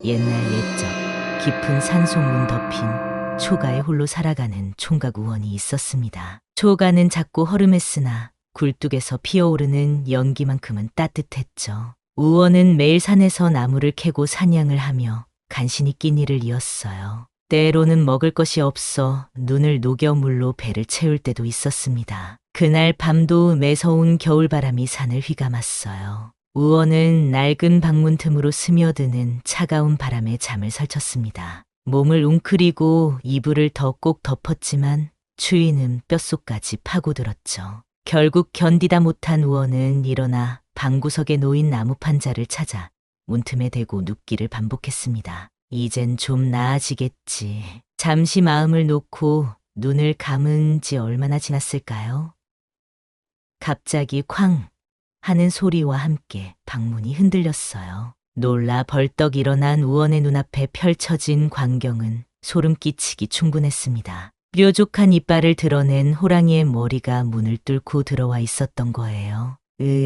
옛날 옛적 깊은 산소문 덮인 초가에 홀로 살아가는 총각 우원이 있었습니다. 초가는 작고 허름했으나 굴뚝에서 피어오르는 연기만큼은 따뜻했죠. 우원은 매일 산에서 나무를 캐고 사냥을 하며 간신히 끼니를 이었어요. 때로는 먹을 것이 없어 눈을 녹여 물로 배를 채울 때도 있었습니다. 그날 밤도 매서운 겨울바람이 산을 휘감았어요. 우원은 낡은 방문 틈으로 스며드는 차가운 바람에 잠을 설쳤습니다. 몸을 웅크리고 이불을 더 꼭 덮었지만 추위는 뼛속까지 파고들었죠. 결국 견디다 못한 우원은 일어나 방구석에 놓인 나무 판자를 찾아 문틈에 대고 눕기를 반복했습니다. 이젠 좀 나아지겠지. 잠시 마음을 놓고 눈을 감은 지 얼마나 지났을까요? 갑자기 쾅 하는 소리와 함께 방문이 흔들렸어요. 놀라 벌떡 일어난 우원의 눈앞에 펼쳐진 광경은 소름 끼치기 충분했습니다. 뾰족한 이빨을 드러낸 호랑이의 머리가 문을 뚫고 들어와 있었던 거예요.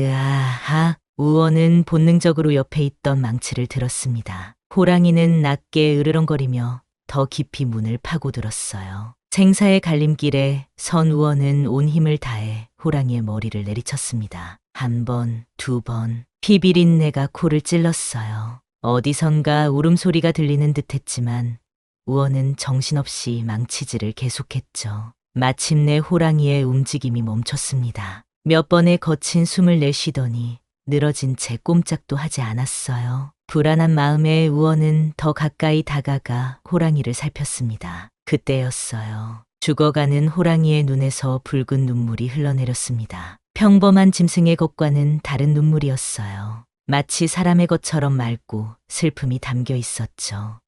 으아하! 우원은 본능적으로 옆에 있던 망치를 들었습니다. 호랑이는 낮게 으르렁거리며 더 깊이 문을 파고들었어요. 생사의 갈림길에 선 우원은 온 힘을 다해 호랑이의 머리를 내리쳤습니다. 한 번, 두 번, 피비린내가 코를 찔렀어요. 어디선가 울음소리가 들리는 듯했지만 우원은 정신없이 망치질을 계속했죠. 마침내 호랑이의 움직임이 멈췄습니다. 몇 번의 거친 숨을 내쉬더니 늘어진 채 꼼짝도 하지 않았어요. 불안한 마음에 우원은 더 가까이 다가가 호랑이를 살폈습니다. 그때였어요. 죽어가는 호랑이의 눈에서 붉은 눈물이 흘러내렸습니다. 평범한 짐승의 것과는 다른 눈물이었어요. 마치 사람의 것처럼 맑고 슬픔이 담겨 있었죠.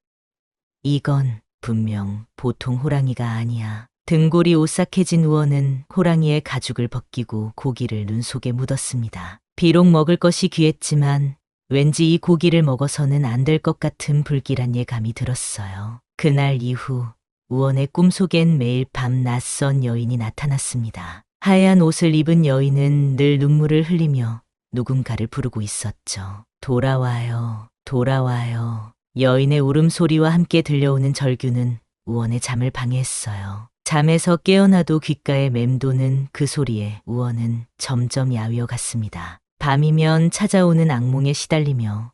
이건 분명 보통 호랑이가 아니야. 등골이 오싹해진 우원은 호랑이의 가죽을 벗기고 고기를 눈 속에 묻었습니다. 비록 먹을 것이 귀했지만 왠지 이 고기를 먹어서는 안 될 것 같은 불길한 예감이 들었어요. 그날 이후 우원의 꿈속엔 매일 밤 낯선 여인이 나타났습니다. 하얀 옷을 입은 여인은 늘 눈물을 흘리며 누군가를 부르고 있었죠. 돌아와요, 돌아와요. 여인의 울음소리와 함께 들려오는 절규는 우원의 잠을 방해했어요. 잠에서 깨어나도 귓가에 맴도는 그 소리에 우원은 점점 야위어 갔습니다. 밤이면 찾아오는 악몽에 시달리며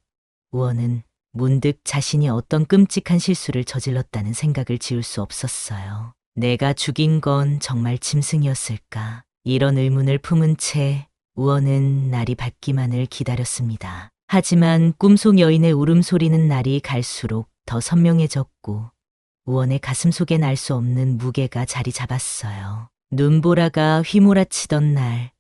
우원은 문득 자신이 어떤 끔찍한 실수를 저질렀다는 생각을 지울 수 없었어요. 내가 죽인 건 정말 짐승이었을까? 이런 의문을 품은 채 우원은 날이 밝기만을 기다렸습니다. 하지만 꿈속 여인의 울음소리는 날이 갈수록 더 선명해졌고 우원의 가슴 속엔 알 수 없는 무게가 자리 잡았어요. 눈보라가 휘몰아치던 날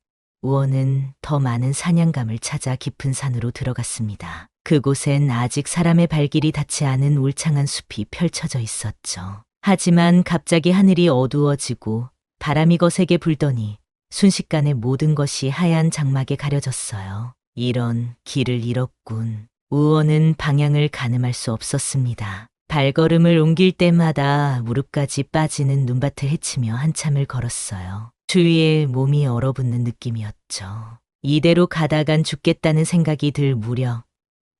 우원은 더 많은 사냥감을 찾아 깊은 산으로 들어갔습니다. 그곳엔 아직 사람의 발길이 닿지 않은 울창한 숲이 펼쳐져 있었죠. 하지만 갑자기 하늘이 어두워지고 바람이 거세게 불더니 순식간에 모든 것이 하얀 장막에 가려졌어요. 이런 길을 잃었군. 우원은 방향을 가늠할 수 없었습니다. 발걸음을 옮길 때마다 무릎까지 빠지는 눈밭을 헤치며 한참을 걸었어요. 주위에 몸이 얼어붙는 느낌이었죠. 이대로 가다간 죽겠다는 생각이 들 무렵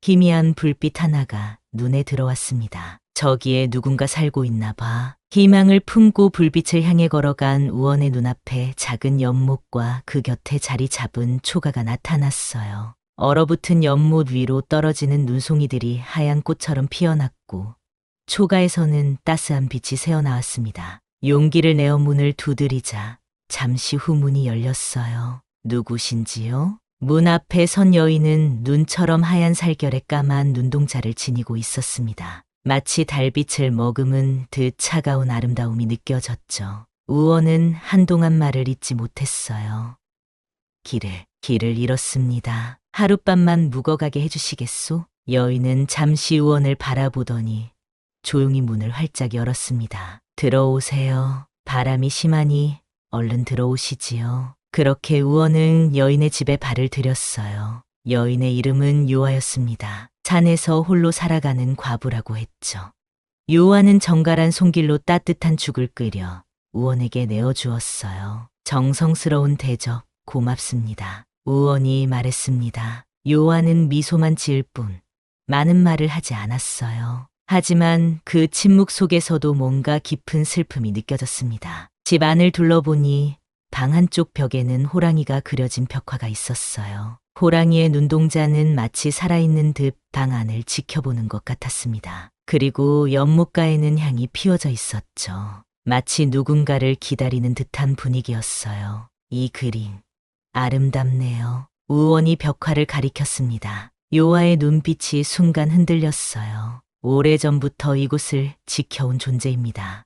희미한 불빛 하나가 눈에 들어왔습니다. 저기에 누군가 살고 있나 봐. 희망을 품고 불빛을 향해 걸어간 우원의 눈앞에 작은 연못과 그 곁에 자리 잡은 초가가 나타났어요. 얼어붙은 연못 위로 떨어지는 눈송이들이 하얀 꽃처럼 피어났고 초가에서는 따스한 빛이 새어나왔습니다. 용기를 내어 문을 두드리자 잠시 후 문이 열렸어요. 누구신지요? 문 앞에 선 여인은 눈처럼 하얀 살결에 까만 눈동자를 지니고 있었습니다. 마치 달빛을 머금은 듯 차가운 아름다움이 느껴졌죠. 우원은 한동안 말을 잇지 못했어요. 길을 잃었습니다. 하룻밤만 묵어가게 해주시겠소? 여인은 잠시 우원을 바라보더니 조용히 문을 활짝 열었습니다. 들어오세요. 바람이 심하니 얼른 들어오시지요. 그렇게 우원은 여인의 집에 발을 들였어요. 여인의 이름은 요아였습니다. 산에서 홀로 살아가는 과부라고 했죠. 요아는 정갈한 손길로 따뜻한 죽을 끓여 우원에게 내어주었어요. 정성스러운 대접 고맙습니다. 우원이 말했습니다. 요아는 미소만 지을 뿐 많은 말을 하지 않았어요. 하지만 그 침묵 속에서도 뭔가 깊은 슬픔이 느껴졌습니다. 집 안을 둘러보니 방 한쪽 벽에는 호랑이가 그려진 벽화가 있었어요. 호랑이의 눈동자는 마치 살아있는 듯 방 안을 지켜보는 것 같았습니다. 그리고 연못가에는 향이 피어져 있었죠. 마치 누군가를 기다리는 듯한 분위기였어요. 이 그림, 아름답네요. 우원이 벽화를 가리켰습니다. 요아의 눈빛이 순간 흔들렸어요. 오래전부터 이곳을 지켜온 존재입니다.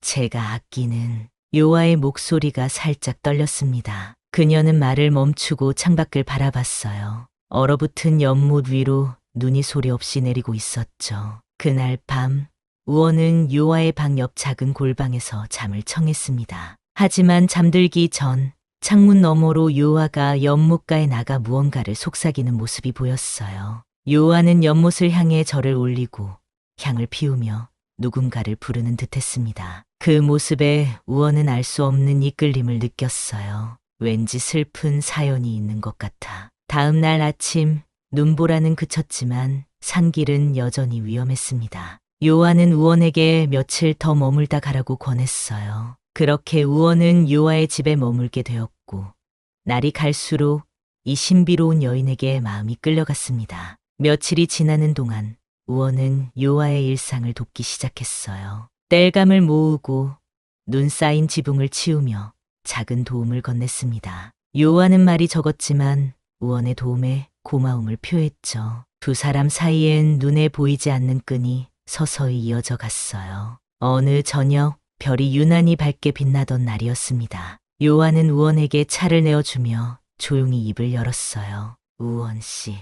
제가 아끼는 요아의 목소리가 살짝 떨렸습니다. 그녀는 말을 멈추고 창밖을 바라봤어요. 얼어붙은 연못 위로 눈이 소리 없이 내리고 있었죠. 그날 밤, 우원은 요아의 방 옆 작은 골방에서 잠을 청했습니다. 하지만 잠들기 전 창문 너머로 요아가 연못가에 나가 무언가를 속삭이는 모습이 보였어요. 요아는 연못을 향해 절을 올리고 향을 피우며 누군가를 부르는 듯했습니다. 그 모습에 우원은 알 수 없는 이끌림을 느꼈어요. 왠지 슬픈 사연이 있는 것 같아. 다음 날 아침 눈보라는 그쳤지만 산길은 여전히 위험했습니다. 요아는 우원에게 며칠 더 머물다 가라고 권했어요. 그렇게 우원은 요아의 집에 머물게 되었고 날이 갈수록 이 신비로운 여인에게 마음이 끌려갔습니다. 며칠이 지나는 동안 우원은 요아의 일상을 돕기 시작했어요. 땔감을 모으고 눈 쌓인 지붕을 치우며 작은 도움을 건넸습니다. 요아는 말이 적었지만 우원의 도움에 고마움을 표했죠. 두 사람 사이엔 눈에 보이지 않는 끈이 서서히 이어져 갔어요. 어느 저녁 별이 유난히 밝게 빛나던 날이었습니다. 요아는 우원에게 차를 내어주며 조용히 입을 열었어요. 우원 씨,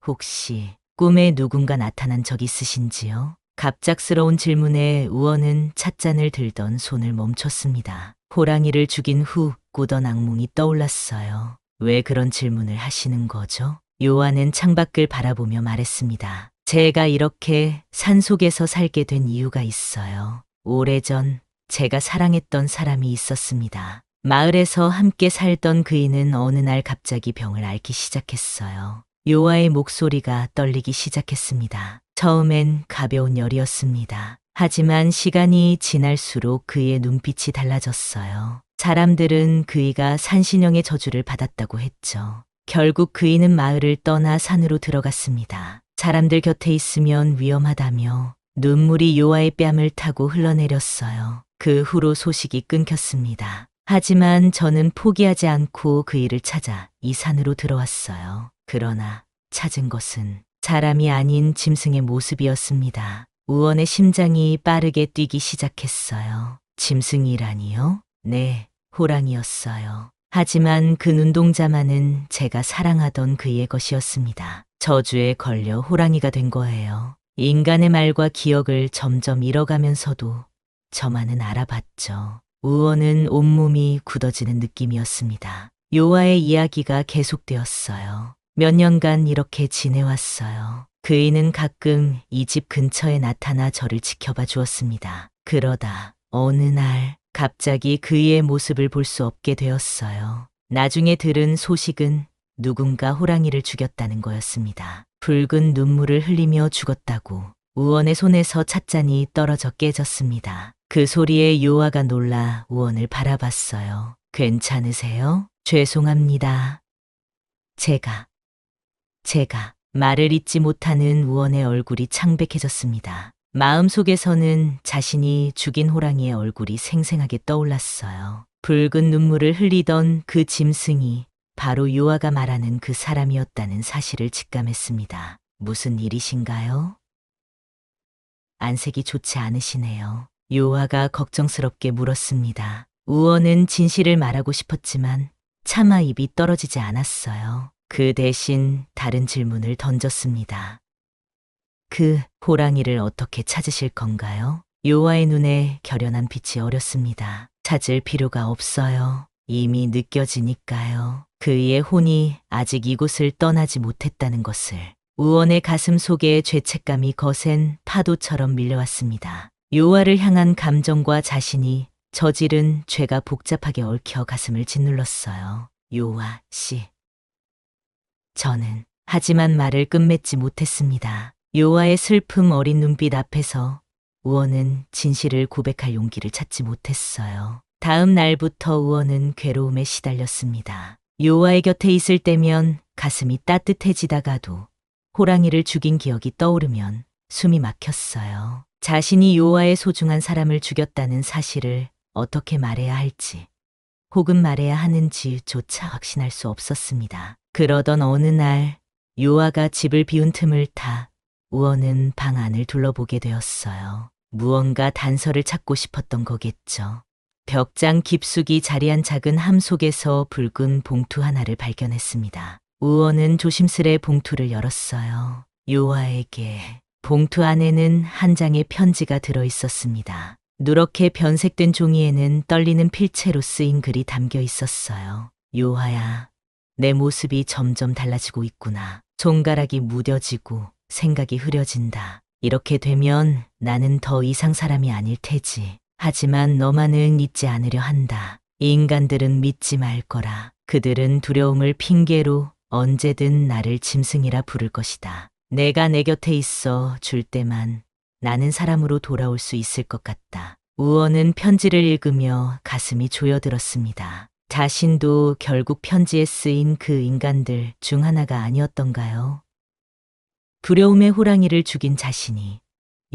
혹시 꿈에 누군가 나타난 적 있으신지요? 갑작스러운 질문에 우원은 찻잔을 들던 손을 멈췄습니다. 호랑이를 죽인 후 꾸던 악몽이 떠올랐어요. 왜 그런 질문을 하시는 거죠? 요한은 창밖을 바라보며 말했습니다. 제가 이렇게 산속에서 살게 된 이유가 있어요. 오래전 제가 사랑했던 사람이 있었습니다. 마을에서 함께 살던 그이는 어느 날 갑자기 병을 앓기 시작했어요. 요아의 목소리가 떨리기 시작했습니다. 처음엔 가벼운 열이었습니다. 하지만 시간이 지날수록 그의 눈빛이 달라졌어요. 사람들은 그이가 산신령의 저주를 받았다고 했죠. 결국 그이는 마을을 떠나 산으로 들어갔습니다. 사람들 곁에 있으면 위험하다며 눈물이 요아의 뺨을 타고 흘러내렸어요. 그 후로 소식이 끊겼습니다. 하지만 저는 포기하지 않고 그이를 찾아 이 산으로 들어왔어요. 그러나 찾은 것은 사람이 아닌 짐승의 모습이었습니다. 우원의 심장이 빠르게 뛰기 시작했어요. 짐승이라니요? 네, 호랑이였어요. 하지만 그 눈동자만은 제가 사랑하던 그의 것이었습니다. 저주에 걸려 호랑이가 된 거예요. 인간의 말과 기억을 점점 잃어가면서도 저만은 알아봤죠. 우원은 온몸이 굳어지는 느낌이었습니다. 요아의 이야기가 계속되었어요. 몇 년간 이렇게 지내왔어요. 그이는 가끔 이 집 근처에 나타나 저를 지켜봐 주었습니다. 그러다 어느 날 갑자기 그이의 모습을 볼 수 없게 되었어요. 나중에 들은 소식은 누군가 호랑이를 죽였다는 거였습니다. 붉은 눈물을 흘리며 죽었다고. 우원의 손에서 찻잔이 떨어져 깨졌습니다. 그 소리에 요아가 놀라 우원을 바라봤어요. 괜찮으세요? 죄송합니다. 제가 말을 잇지 못하는 우원의 얼굴이 창백해졌습니다. 마음속에서는 자신이 죽인 호랑이의 얼굴이 생생하게 떠올랐어요. 붉은 눈물을 흘리던 그 짐승이 바로 요아가 말하는 그 사람이었다는 사실을 직감했습니다. 무슨 일이신가요? 안색이 좋지 않으시네요. 요아가 걱정스럽게 물었습니다. 우원은 진실을 말하고 싶었지만 차마 입이 떨어지지 않았어요. 그 대신 다른 질문을 던졌습니다. 그 호랑이를 어떻게 찾으실 건가요? 요아의 눈에 결연한 빛이 어렸습니다. 찾을 필요가 없어요. 이미 느껴지니까요. 그의 혼이 아직 이곳을 떠나지 못했다는 것을. 우원의 가슴 속에 죄책감이 거센 파도처럼 밀려왔습니다. 요아를 향한 감정과 자신이 저지른 죄가 복잡하게 얽혀 가슴을 짓눌렀어요. 요아 씨. 저는 하지만 말을 끝맺지 못했습니다. 요아의 슬픔 어린 눈빛 앞에서 우원은 진실을 고백할 용기를 찾지 못했어요. 다음 날부터 우원은 괴로움에 시달렸습니다. 요아의 곁에 있을 때면 가슴이 따뜻해지다가도 호랑이를 죽인 기억이 떠오르면 숨이 막혔어요. 자신이 요아의 소중한 사람을 죽였다는 사실을 어떻게 말해야 할지, 혹은 말해야 하는지조차 확신할 수 없었습니다. 그러던 어느 날 요아가 집을 비운 틈을 타 우원은 방 안을 둘러보게 되었어요. 무언가 단서를 찾고 싶었던 거겠죠. 벽장 깊숙이 자리한 작은 함 속에서 붉은 봉투 하나를 발견했습니다. 우원은 조심스레 봉투를 열었어요. 요아에게. 봉투 안에는 한 장의 편지가 들어 있었습니다. 누렇게 변색된 종이에는 떨리는 필체로 쓰인 글이 담겨 있었어요. 요아야, 내 모습이 점점 달라지고 있구나. 손가락이 무뎌지고 생각이 흐려진다. 이렇게 되면 나는 더 이상 사람이 아닐 테지. 하지만 너만은 잊지 않으려 한다. 인간들은 믿지 말 거라. 그들은 두려움을 핑계로 언제든 나를 짐승이라 부를 것이다. 내가 내 곁에 있어 줄 때만 나는 사람으로 돌아올 수 있을 것 같다. 우원은 편지를 읽으며 가슴이 조여들었습니다. 자신도 결국 편지에 쓰인 그 인간들 중 하나가 아니었던가요? 두려움의 호랑이를 죽인 자신이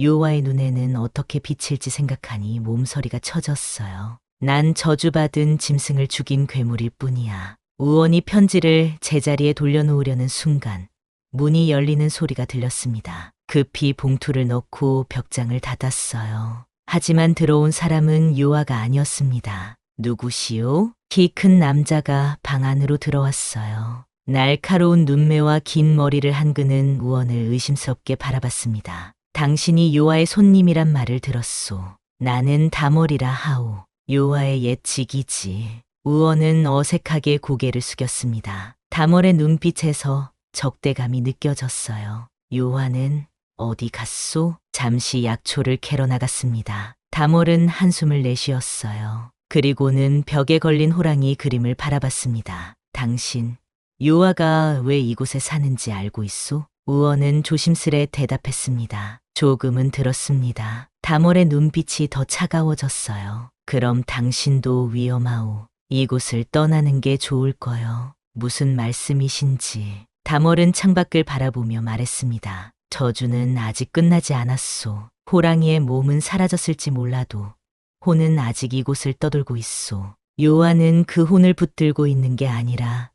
요아의 눈에는 어떻게 비칠지 생각하니 몸서리가 쳐졌어요. 난 저주받은 짐승을 죽인 괴물일 뿐이야. 우원이 편지를 제자리에 돌려놓으려는 순간 문이 열리는 소리가 들렸습니다. 급히 봉투를 넣고 벽장을 닫았어요. 하지만 들어온 사람은 요아가 아니었습니다. 누구시오? 키 큰 남자가 방 안으로 들어왔어요. 날카로운 눈매와 긴 머리를 한 그는 우원을 의심스럽게 바라봤습니다. 당신이 요아의 손님이란 말을 들었소. 나는 다머리라 하오. 요아의 옛 직이지. 우원은 어색하게 고개를 숙였습니다. 다멀의 눈빛에서 적대감이 느껴졌어요. 요아는 어디 갔소? 잠시 약초를 캐러 나갔습니다. 다멀은 한숨을 내쉬었어요. 그리고는 벽에 걸린 호랑이 그림을 바라봤습니다. 당신, 요아가 왜 이곳에 사는지 알고 있소? 우원은 조심스레 대답했습니다. 조금은 들었습니다. 다멀의 눈빛이 더 차가워졌어요. 그럼 당신도 위험하오. 이곳을 떠나는 게 좋을 거요. 무슨 말씀이신지. 다멀은 창밖을 바라보며 말했습니다. 저주는 아직 끝나지 않았소. 호랑이의 몸은 사라졌을지 몰라도 혼은 아직 이곳을 떠돌고 있소. 요아는 그 혼을 붙들고 있는 게 아니라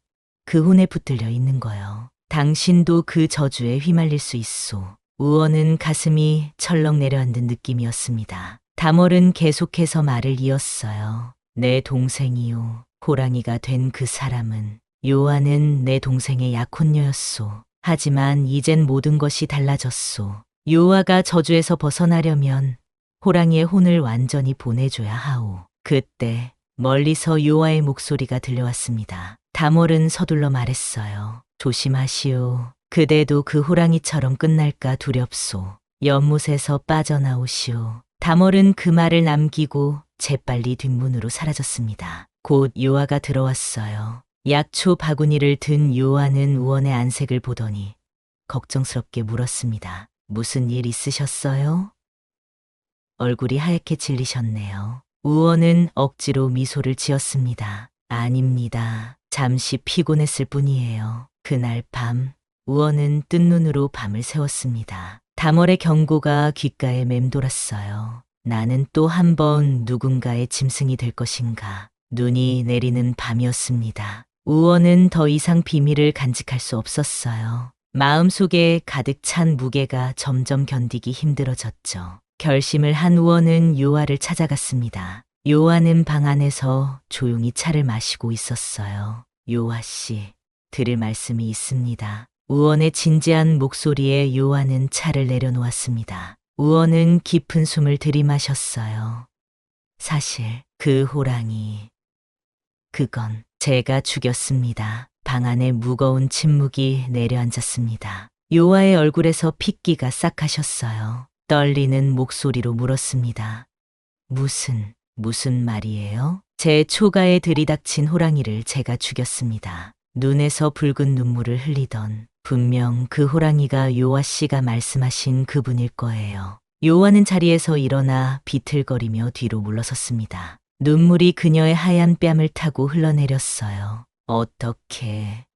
그 혼에 붙들려 있는 거요. 당신도 그 저주에 휘말릴 수 있소. 우원은 가슴이 철렁 내려앉은 느낌이었습니다. 다멀은 계속해서 말을 이었어요. 내 동생이요. 호랑이가 된 그 사람은 요아는 내 동생의 약혼녀였소. 하지만 이젠 모든 것이 달라졌소. 요아가 저주에서 벗어나려면 호랑이의 혼을 완전히 보내줘야 하오. 그때 멀리서 요아의 목소리가 들려왔습니다. 다멀은 서둘러 말했어요. 조심하시오. 그대도 그 호랑이처럼 끝날까 두렵소. 연못에서 빠져나오시오. 다멀은 그 말을 남기고 재빨리 뒷문으로 사라졌습니다. 곧 요아가 들어왔어요. 약초 바구니를 든 요아는 우원의 안색을 보더니 걱정스럽게 물었습니다. 무슨 일 있으셨어요? 얼굴이 하얗게 질리셨네요. 우원은 억지로 미소를 지었습니다. 아닙니다. 잠시 피곤했을 뿐이에요. 그날 밤 우원은 뜬 눈으로 밤을 새웠습니다. 다멀의 경고가 귓가에 맴돌았어요. 나는 또 한 번 누군가의 짐승이 될 것인가. 눈이 내리는 밤이었습니다. 우원은 더 이상 비밀을 간직할 수 없었어요. 마음속에 가득 찬 무게가 점점 견디기 힘들어졌죠. 결심을 한 우원은 요아를 찾아갔습니다. 요아는 방 안에서 조용히 차를 마시고 있었어요. 요아 씨, 드릴 말씀이 있습니다. 우원의 진지한 목소리에 요아는 차를 내려놓았습니다. 우원은 깊은 숨을 들이마셨어요. 사실 그 호랑이, 그건 제가 죽였습니다. 방 안에 무거운 침묵이 내려앉았습니다. 요아의 얼굴에서 핏기가 싹 하셨어요. 떨리는 목소리로 물었습니다. 무슨 말이에요? 제 초가에 들이닥친 호랑이를 제가 죽였습니다. 눈에서 붉은 눈물을 흘리던 분명 그 호랑이가 요아 씨가 말씀하신 그분일 거예요. 요아는 자리에서 일어나 비틀거리며 뒤로 물러섰습니다. 눈물이 그녀의 하얀 뺨을 타고 흘러내렸어요.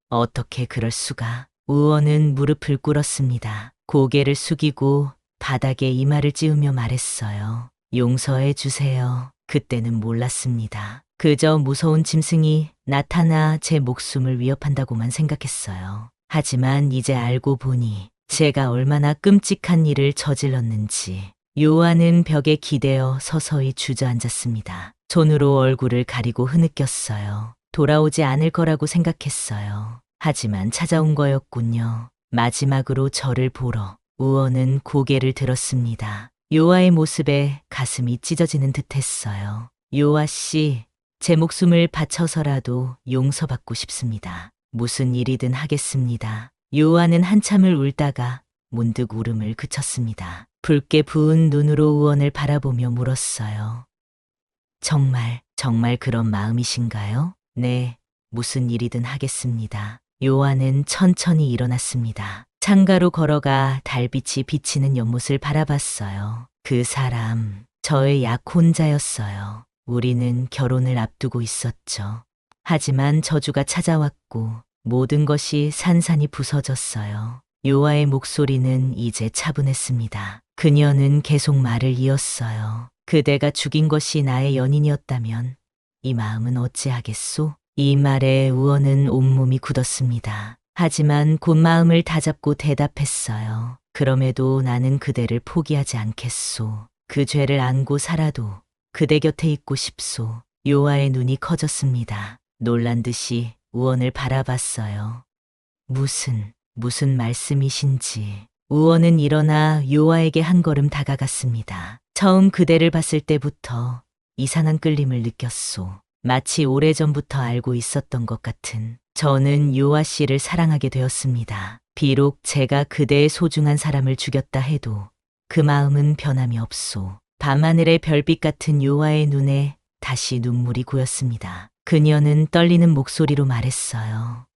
어떻게 그럴 수가. 우원은 무릎을 꿇었습니다. 고개를 숙이고 바닥에 이마를 찌우며 말했어요. 용서해 주세요. 그때는 몰랐습니다. 그저 무서운 짐승이 나타나 제 목숨을 위협한다고만 생각했어요. 하지만 이제 알고 보니 제가 얼마나 끔찍한 일을 저질렀는지. 요한은 벽에 기대어 서서히 주저앉았습니다. 손으로 얼굴을 가리고 흐느꼈어요. 돌아오지 않을 거라고 생각했어요. 하지만 찾아온 거였군요. 마지막으로 저를 보러 우원은 고개를 들었습니다. 요아의 모습에 가슴이 찢어지는 듯했어요. 요아 씨, 제 목숨을 바쳐서라도 용서받고 싶습니다. 무슨 일이든 하겠습니다. 요아는 한참을 울다가 문득 울음을 그쳤습니다. 붉게 부은 눈으로 우원을 바라보며 물었어요. 정말 그런 마음이신가요? 네, 무슨 일이든 하겠습니다. 요한은 천천히 일어났습니다. 창가로 걸어가 달빛이 비치는 연못을 바라봤어요. 그 사람, 저의 약혼자였어요. 우리는 결혼을 앞두고 있었죠. 하지만 저주가 찾아왔고 모든 것이 산산이 부서졌어요. 요아의 목소리는 이제 차분했습니다. 그녀는 계속 말을 이었어요. 그대가 죽인 것이 나의 연인이었다면 이 마음은 어찌하겠소? 이 말에 우원은 온몸이 굳었습니다. 하지만 곧 마음을 다잡고 대답했어요. 그럼에도 나는 그대를 포기하지 않겠소. 그 죄를 안고 살아도 그대 곁에 있고 싶소. 요아의 눈이 커졌습니다. 놀란 듯이 우원을 바라봤어요. 무슨 말씀이신지. 우원은 일어나 요아에게 한 걸음 다가갔습니다. 처음 그대를 봤을 때부터 이상한 끌림을 느꼈소. 마치 오래전부터 알고 있었던 것 같은. 저는 요아 씨를 사랑하게 되었습니다. 비록 제가 그대의 소중한 사람을 죽였다 해도 그 마음은 변함이 없소. 밤하늘의 별빛 같은 요아의 눈에 다시 눈물이 고였습니다. 그녀는 떨리는 목소리로 말했어요.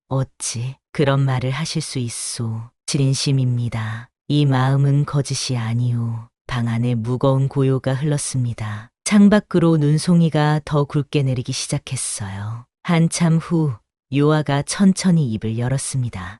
어찌 그런 말을 하실 수 있소. 진심입니다. 이 마음은 거짓이 아니오. 방 안에 무거운 고요가 흘렀습니다. 창밖으로 눈송이가 더 굵게 내리기 시작했어요. 한참 후 요아가 천천히 입을 열었습니다.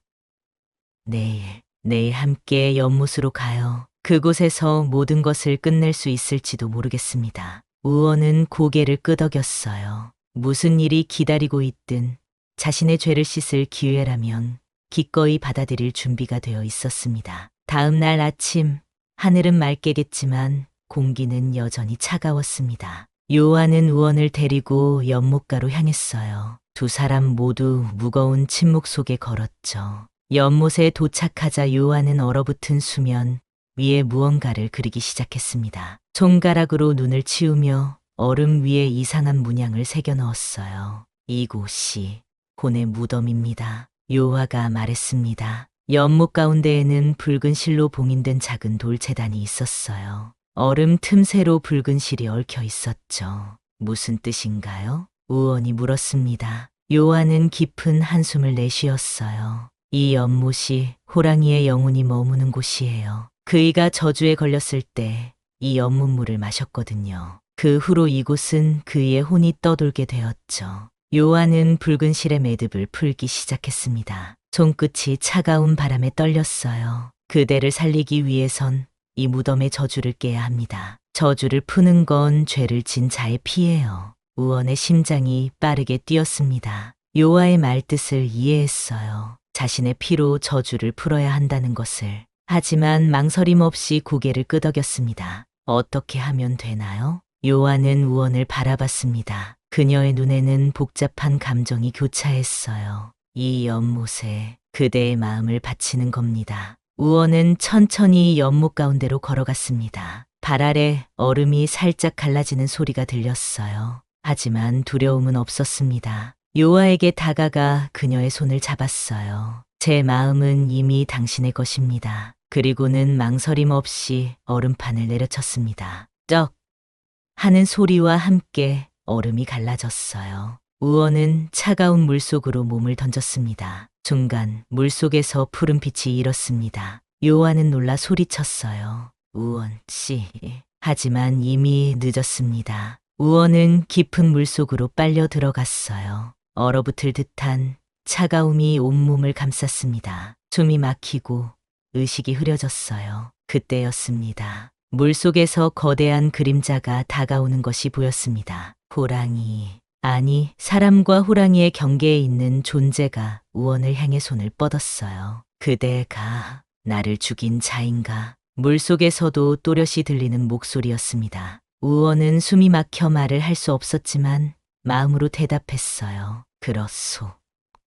내일 함께 연못으로 가요. 그곳에서 모든 것을 끝낼 수 있을지도 모르겠습니다. 우원은 고개를 끄덕였어요. 무슨 일이 기다리고 있든 자신의 죄를 씻을 기회라면 기꺼이 받아들일 준비가 되어 있었습니다. 다음 날 아침, 하늘은 맑게겠지만 공기는 여전히 차가웠습니다. 요한은 우원을 데리고 연못가로 향했어요. 두 사람 모두 무거운 침묵 속에 걸었죠. 연못에 도착하자 요한은 얼어붙은 수면 위에 무언가를 그리기 시작했습니다. 손가락으로 눈을 치우며 얼음 위에 이상한 문양을 새겨 넣었어요. 이곳이 곤의 무덤입니다. 요아가 말했습니다. 연못 가운데에는 붉은 실로 봉인된 작은 돌재단이 있었어요. 얼음 틈새로 붉은 실이 얽혀 있었죠. 무슨 뜻인가요? 우원이 물었습니다. 요한은 깊은 한숨을 내쉬었어요. 이 연못이 호랑이의 영혼이 머무는 곳이에요. 그이가 저주에 걸렸을 때 이 연못물을 마셨거든요. 그 후로 이곳은 그의 혼이 떠돌게 되었죠. 요한은 붉은 실의 매듭을 풀기 시작했습니다. 손끝이 차가운 바람에 떨렸어요. 그대를 살리기 위해선 이 무덤의 저주를 깨야 합니다. 저주를 푸는 건 죄를 진 자의 피예요. 우원의 심장이 빠르게 뛰었습니다. 요아의 말뜻을 이해했어요. 자신의 피로 저주를 풀어야 한다는 것을. 하지만 망설임 없이 고개를 끄덕였습니다. 어떻게 하면 되나요? 요한은 우원을 바라봤습니다. 그녀의 눈에는 복잡한 감정이 교차했어요. 이 연못에 그대의 마음을 바치는 겁니다. 우원은 천천히 연못 가운데로 걸어갔습니다. 발 아래 얼음이 살짝 갈라지는 소리가 들렸어요. 하지만 두려움은 없었습니다. 요아에게 다가가 그녀의 손을 잡았어요. 제 마음은 이미 당신의 것입니다. 그리고는 망설임 없이 얼음판을 내려쳤습니다. 쩍! 하는 소리와 함께 얼음이 갈라졌어요. 우원은 차가운 물속으로 몸을 던졌습니다. 순간 물속에서 푸른 빛이 일었습니다. 요한은 놀라 소리쳤어요. 우원 씨. 하지만 이미 늦었습니다. 우원은 깊은 물속으로 빨려 들어갔어요. 얼어붙을 듯한 차가움이 온몸을 감쌌습니다. 숨이 막히고 의식이 흐려졌어요. 그때였습니다. 물속에서 거대한 그림자가 다가오는 것이 보였습니다. 호랑이, 아니 사람과 호랑이의 경계에 있는 존재가 우원을 향해 손을 뻗었어요. 그대가 나를 죽인 자인가? 물속에서도 또렷이 들리는 목소리였습니다. 우원은 숨이 막혀 말을 할 수 없었지만 마음으로 대답했어요. 그렇소.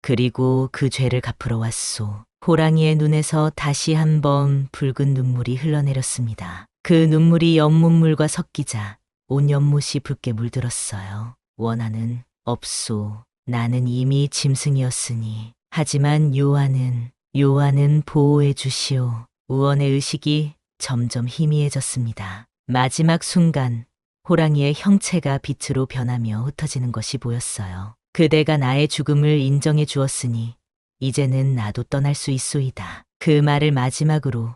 그리고 그 죄를 갚으러 왔소. 호랑이의 눈에서 다시 한번 붉은 눈물이 흘러내렸습니다. 그 눈물이 연못물과 섞이자 온 연못이 붉게 물들었어요. 원하는 없소. 나는 이미 짐승이었으니. 하지만 요한은 보호해 주시오. 우원의 의식이 점점 희미해졌습니다. 마지막 순간 호랑이의 형체가 빛으로 변하며 흩어지는 것이 보였어요. 그대가 나의 죽음을 인정해 주었으니 이제는 나도 떠날 수 있소이다. 그 말을 마지막으로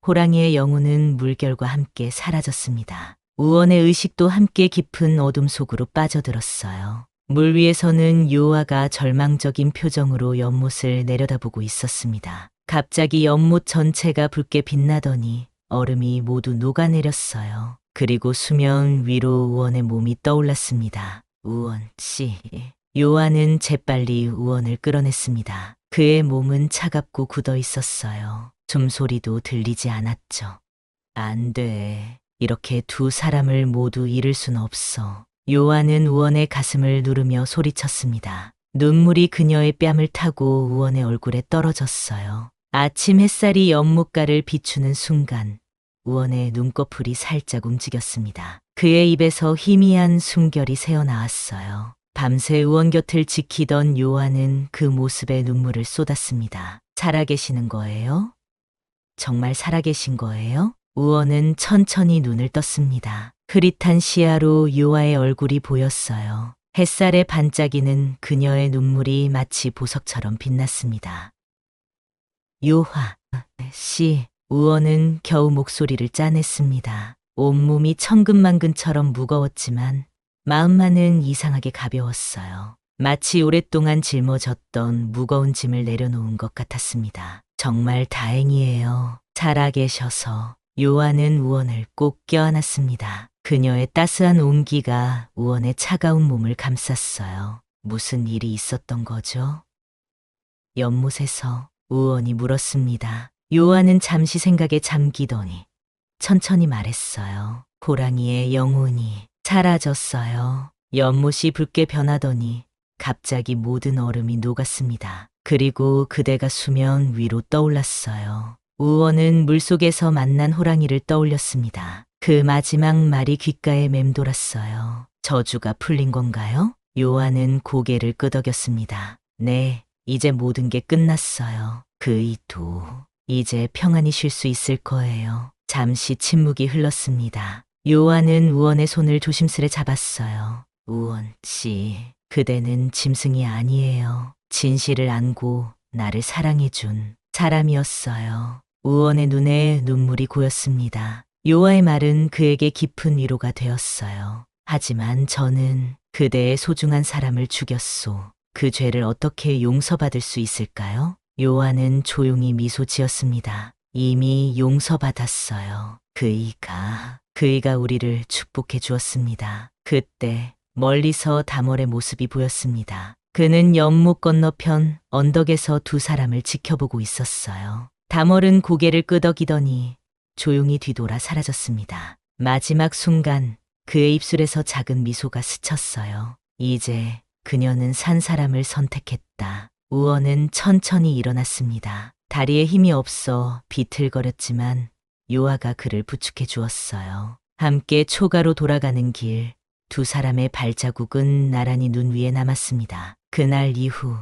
호랑이의 영혼은 물결과 함께 사라졌습니다. 우원의 의식도 함께 깊은 어둠 속으로 빠져들었어요. 물 위에서는 요아가 절망적인 표정으로 연못을 내려다보고 있었습니다. 갑자기 연못 전체가 붉게 빛나더니 얼음이 모두 녹아내렸어요. 그리고 수면 위로 우원의 몸이 떠올랐습니다. 우원 씨. 요한은 재빨리 우원을 끌어냈습니다. 그의 몸은 차갑고 굳어 있었어요. 숨소리도 들리지 않았죠. 안 돼. 이렇게 두 사람을 모두 잃을 순 없어. 요한은 우원의 가슴을 누르며 소리쳤습니다. 눈물이 그녀의 뺨을 타고 우원의 얼굴에 떨어졌어요. 아침 햇살이 연못가를 비추는 순간 우원의 눈꺼풀이 살짝 움직였습니다. 그의 입에서 희미한 숨결이 새어나왔어요. 밤새 우원 곁을 지키던 요한은 그 모습에 눈물을 쏟았습니다. 살아계시는 거예요? 정말 살아계신 거예요? 우원은 천천히 눈을 떴습니다. 흐릿한 시야로 요아의 얼굴이 보였어요. 햇살에 반짝이는 그녀의 눈물이 마치 보석처럼 빛났습니다. 요하 씨. 우원은 겨우 목소리를 짜냈습니다. 온몸이 천근만근처럼 무거웠지만 마음만은 이상하게 가벼웠어요. 마치 오랫동안 짊어졌던 무거운 짐을 내려놓은 것 같았습니다. 정말 다행이에요. 살아계셔서. 요한은 우원을 꼭 껴안았습니다. 그녀의 따스한 온기가 우원의 차가운 몸을 감쌌어요. 무슨 일이 있었던 거죠? 연못에서 우원이 물었습니다. 요한은 잠시 생각에 잠기더니 천천히 말했어요. 호랑이의 영혼이 사라졌어요. 연못이 붉게 변하더니 갑자기 모든 얼음이 녹았습니다. 그리고 그대가 수면 위로 떠올랐어요. 우원은 물속에서 만난 호랑이를 떠올렸습니다. 그 마지막 말이 귓가에 맴돌았어요. 저주가 풀린 건가요? 요한은 고개를 끄덕였습니다. 네, 이제 모든 게 끝났어요. 그이도 이제 평안히 쉴 수 있을 거예요. 잠시 침묵이 흘렀습니다. 요한은 우원의 손을 조심스레 잡았어요. 우원 씨, 그대는 짐승이 아니에요. 진실을 안고 나를 사랑해준 사람이었어요. 우원의 눈에 눈물이 고였습니다. 요아의 말은 그에게 깊은 위로가 되었어요. 하지만 저는 그대의 소중한 사람을 죽였소. 그 죄를 어떻게 용서받을 수 있을까요? 요한은 조용히 미소 지었습니다. 이미 용서받았어요. 그이가 우리를 축복해 주었습니다. 그때 멀리서 다멀의 모습이 보였습니다. 그는 연못 건너편 언덕에서 두 사람을 지켜보고 있었어요. 다멀은 고개를 끄덕이더니 조용히 뒤돌아 사라졌습니다. 마지막 순간 그의 입술에서 작은 미소가 스쳤어요. 이제 그녀는 산 사람을 선택했다. 우원은 천천히 일어났습니다. 다리에 힘이 없어 비틀거렸지만 요아가 그를 부축해 주었어요. 함께 초가로 돌아가는 길, 두 사람의 발자국은 나란히 눈 위에 남았습니다. 그날 이후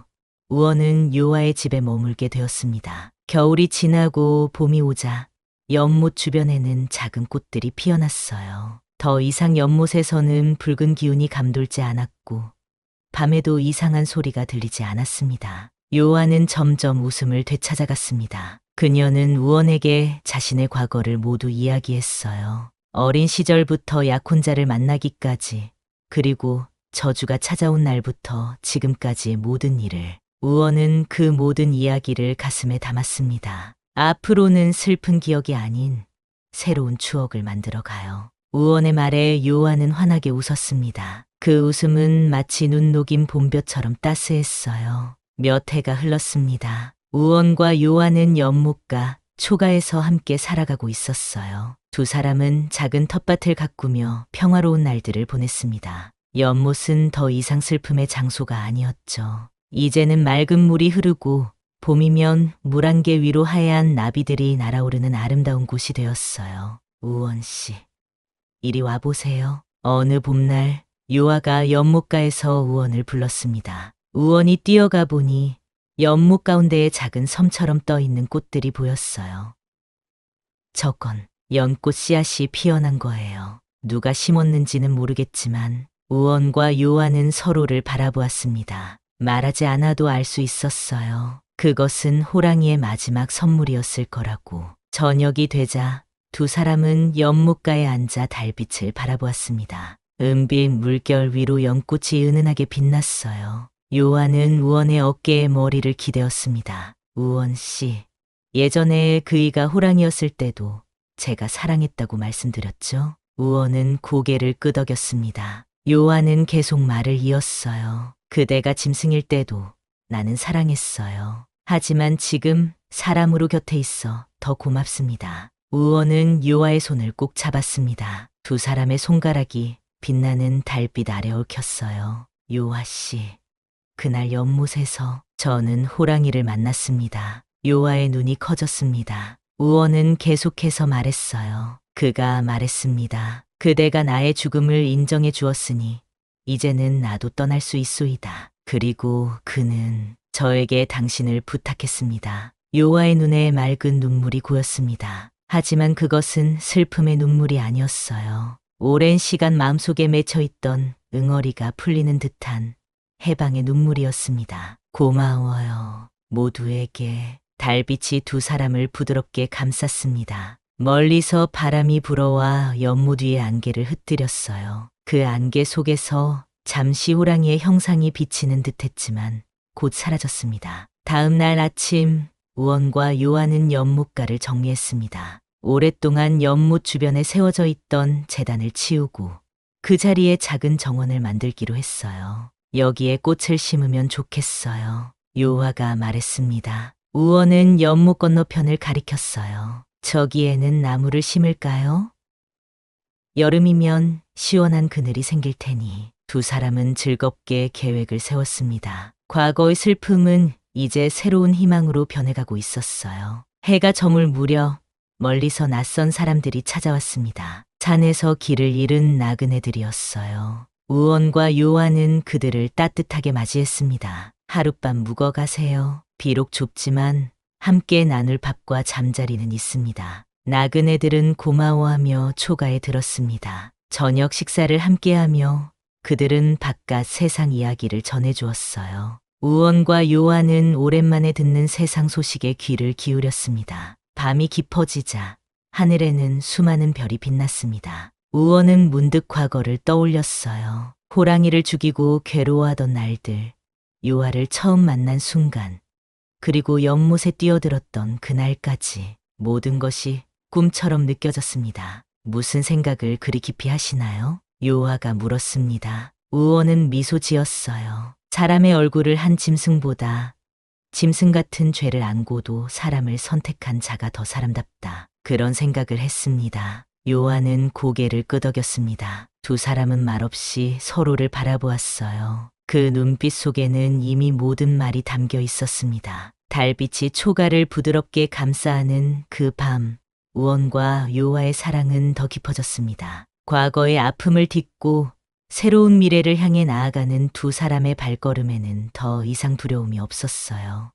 우원은 요아의 집에 머물게 되었습니다. 겨울이 지나고 봄이 오자 연못 주변에는 작은 꽃들이 피어났어요. 더 이상 연못에서는 붉은 기운이 감돌지 않았고 밤에도 이상한 소리가 들리지 않았습니다. 요한은 점점 웃음을 되찾아갔습니다. 그녀는 우원에게 자신의 과거를 모두 이야기했어요. 어린 시절부터 약혼자를 만나기까지, 그리고 저주가 찾아온 날부터 지금까지의 모든 일을. 우원은 그 모든 이야기를 가슴에 담았습니다. 앞으로는 슬픈 기억이 아닌 새로운 추억을 만들어 가요. 우원의 말에 요한은 환하게 웃었습니다. 그 웃음은 마치 눈 녹인 봄볕처럼 따스했어요. 몇 해가 흘렀습니다. 우원과 요한은 연못가 초가에서 함께 살아가고 있었어요. 두 사람은 작은 텃밭을 가꾸며 평화로운 날들을 보냈습니다. 연못은 더 이상 슬픔의 장소가 아니었죠. 이제는 맑은 물이 흐르고 봄이면 물안개 위로 하얀 나비들이 날아오르는 아름다운 곳이 되었어요. 우원 씨, 이리 와보세요. 어느 봄날 요아가 연못가에서 우원을 불렀습니다. 우원이 뛰어가 보니 연못 가운데에 작은 섬처럼 떠 있는 꽃들이 보였어요. 저건 연꽃 씨앗이 피어난 거예요. 누가 심었는지는 모르겠지만 우원과 요한은 서로를 바라보았습니다. 말하지 않아도 알 수 있었어요. 그것은 호랑이의 마지막 선물이었을 거라고. 저녁이 되자 두 사람은 연못가에 앉아 달빛을 바라보았습니다. 은빛 물결 위로 연꽃이 은은하게 빛났어요. 요한은 우원의 어깨에 머리를 기대었습니다. 우원 씨, 예전에 그이가 호랑이였을 때도 제가 사랑했다고 말씀드렸죠? 우원은 고개를 끄덕였습니다. 요한은 계속 말을 이었어요. 그대가 짐승일 때도 나는 사랑했어요. 하지만 지금 사람으로 곁에 있어 더 고맙습니다. 우원은 요아의 손을 꼭 잡았습니다. 두 사람의 손가락이 빛나는 달빛 아래 얽혔어요. 요아 씨, 그날 연못에서 저는 호랑이를 만났습니다. 요아의 눈이 커졌습니다. 우원은 계속해서 말했어요. 그가 말했습니다. 그대가 나의 죽음을 인정해 주었으니 이제는 나도 떠날 수 있소이다. 그리고 그는 저에게 당신을 부탁했습니다. 요아의 눈에 맑은 눈물이 고였습니다. 하지만 그것은 슬픔의 눈물이 아니었어요. 오랜 시간 마음속에 맺혀있던 응어리가 풀리는 듯한 해방의 눈물이었습니다. 고마워요. 모두에게. 달빛이 두 사람을 부드럽게 감쌌습니다. 멀리서 바람이 불어와 연못 위의 안개를 흩뜨렸어요. 그 안개 속에서 잠시 호랑이의 형상이 비치는 듯했지만 곧 사라졌습니다. 다음 날 아침 우원과 요한은 연못가를 정리했습니다. 오랫동안 연못 주변에 세워져 있던 제단을 치우고 그 자리에 작은 정원을 만들기로 했어요. 여기에 꽃을 심으면 좋겠어요. 요아가 말했습니다. 우원은 연못 건너편을 가리켰어요. 저기에는 나무를 심을까요? 여름이면 시원한 그늘이 생길 테니. 두 사람은 즐겁게 계획을 세웠습니다. 과거의 슬픔은 이제 새로운 희망으로 변해가고 있었어요. 해가 저물 무렵 멀리서 낯선 사람들이 찾아왔습니다. 산에서 길을 잃은 나그네들이었어요. 우원과 요한은 그들을 따뜻하게 맞이했습니다. 하룻밤 묵어 가세요. 비록 좁지만 함께 나눌 밥과 잠자리는 있습니다. 나그네들은 고마워하며 초가에 들었습니다. 저녁 식사를 함께하며 그들은 바깥 세상 이야기를 전해주었어요. 우원과 요한은 오랜만에 듣는 세상 소식에 귀를 기울였습니다. 밤이 깊어지자 하늘에는 수많은 별이 빛났습니다. 우원은 문득 과거를 떠올렸어요. 호랑이를 죽이고 괴로워하던 날들, 요아를 처음 만난 순간, 그리고 연못에 뛰어들었던 그날까지 모든 것이 꿈처럼 느껴졌습니다. 무슨 생각을 그리 깊이 하시나요? 요아가 물었습니다. 우원은 미소 지었어요. 사람의 얼굴을 한 짐승보다 짐승 같은 죄를 안고도 사람을 선택한 자가 더 사람답다. 그런 생각을 했습니다. 요한은 고개를 끄덕였습니다. 두 사람은 말없이 서로를 바라보았어요. 그 눈빛 속에는 이미 모든 말이 담겨 있었습니다. 달빛이 초가를 부드럽게 감싸는 그 밤, 우원과 요아의 사랑은 더 깊어졌습니다. 과거의 아픔을 딛고 새로운 미래를 향해 나아가는 두 사람의 발걸음에는 더 이상 두려움이 없었어요.